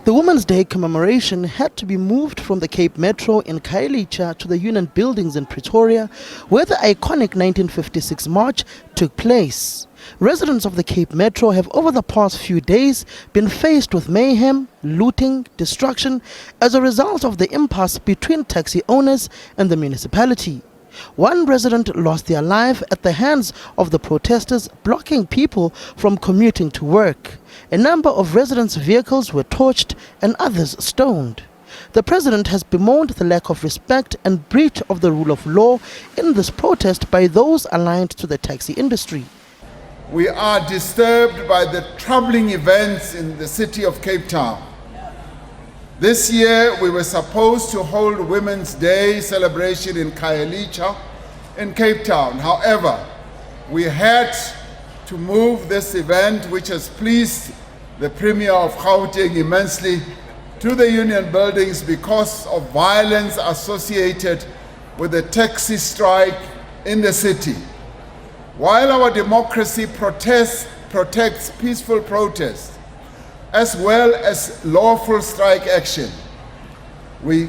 The Women's Day commemoration had to be moved from the Cape Metro in Khayelitsha to the Union Buildings in Pretoria, where the iconic 1956 march took place. Residents of the Cape Metro have over the past few days been faced with mayhem, looting, destruction as a result of the impasse between taxi owners and the municipality. One resident lost their life at the hands of the protesters blocking people from commuting to work. A number of residents' vehicles were torched and others stoned. The president has bemoaned the lack of respect and breach of the rule of law in this protest by those aligned to the taxi industry. We are disturbed by the troubling events in the city of Cape Town. This year we were supposed to hold Women's Day celebration in Khayelitsha in Cape Town. However, we had to move this event, which has pleased the Premier of Gauteng immensely, to the Union Buildings because of violence associated with the taxi strike in the city. While our democracy protects peaceful protest as well as lawful strike action, we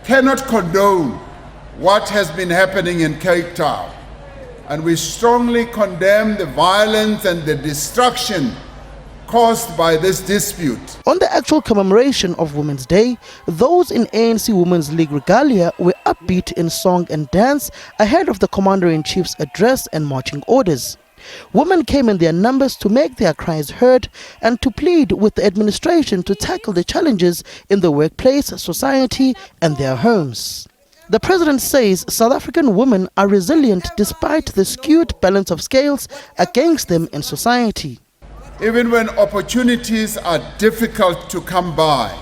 cannot condone what has been happening in Cape Town, and we strongly condemn the violence and the destruction caused by this dispute. On the actual commemoration of Women's Day, those in ANC Women's League regalia were upbeat in song and dance ahead of the Commander-in-Chief's address and marching orders. Women came in their numbers to make their cries heard and to plead with the administration to tackle the challenges in the workplace, society and their homes. The president says South African women are resilient despite the skewed balance of scales against them in society. Even when opportunities are difficult to come by,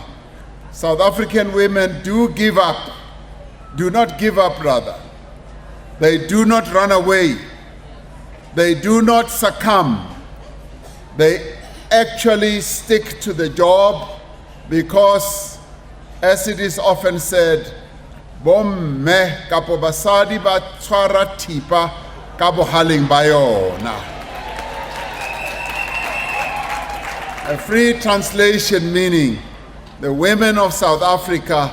South African women do not give up rather. They do not run away. They do not succumb. They actually stick to the job because, as it is often said, bomme kapo basadi ba tshwara thipa ka bohaleng ba yona. A free translation meaning the women of South Africa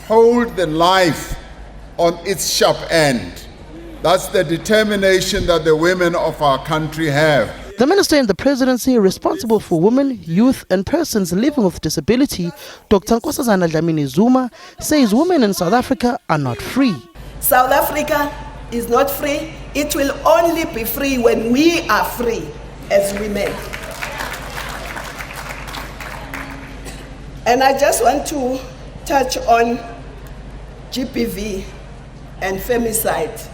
hold the life on its sharp end. That's the determination that the women of our country have. The minister in the presidency responsible for women, youth and persons living with disability, Dr. Nkosazana Dlamini Zuma, says women in South Africa are not free. South Africa is not free. It will only be free when we are free as women. And I just want to touch on GBV and femicide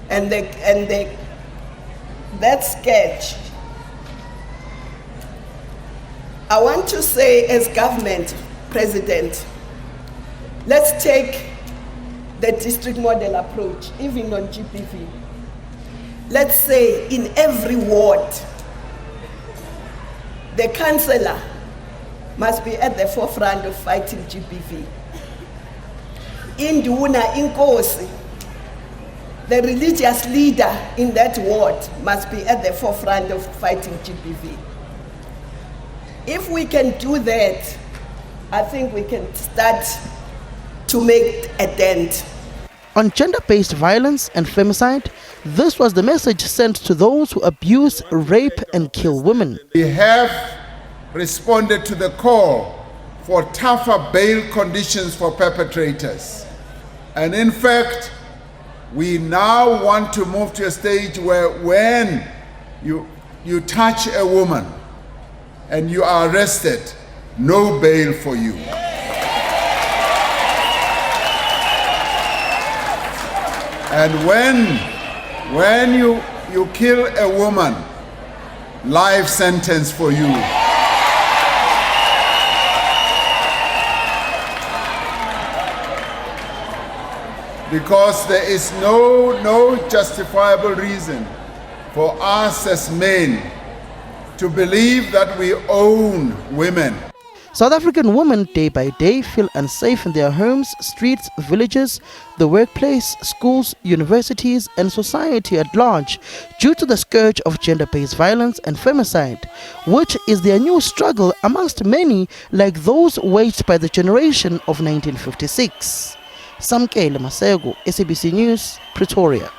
and that sketch. I want to say, as government president, let's take the district model approach, even on GBV. Let's say in every ward, the councillor must be at the forefront of fighting GBV. Induna, Inkosi, the religious leader in that ward must be at the forefront of fighting GBV. If we can do that, I think we can start to make a dent. On gender-based violence and femicide, this was the message sent to those who abuse, rape and kill women. We have responded to the call for tougher bail conditions for perpetrators. And in fact, we now want to move to a stage where when you touch a woman and you are arrested, no bail for you. And when you kill a woman, life sentence for you. Because there is no justifiable reason for us as men to believe that we own women. South African women day by day feel unsafe in their homes, streets, villages, the workplace, schools, universities, and society at large due to the scourge of gender-based violence and femicide, which is their new struggle amongst many like those waged by the generation of 1956. Samkele Masego, SABC News, Pretoria.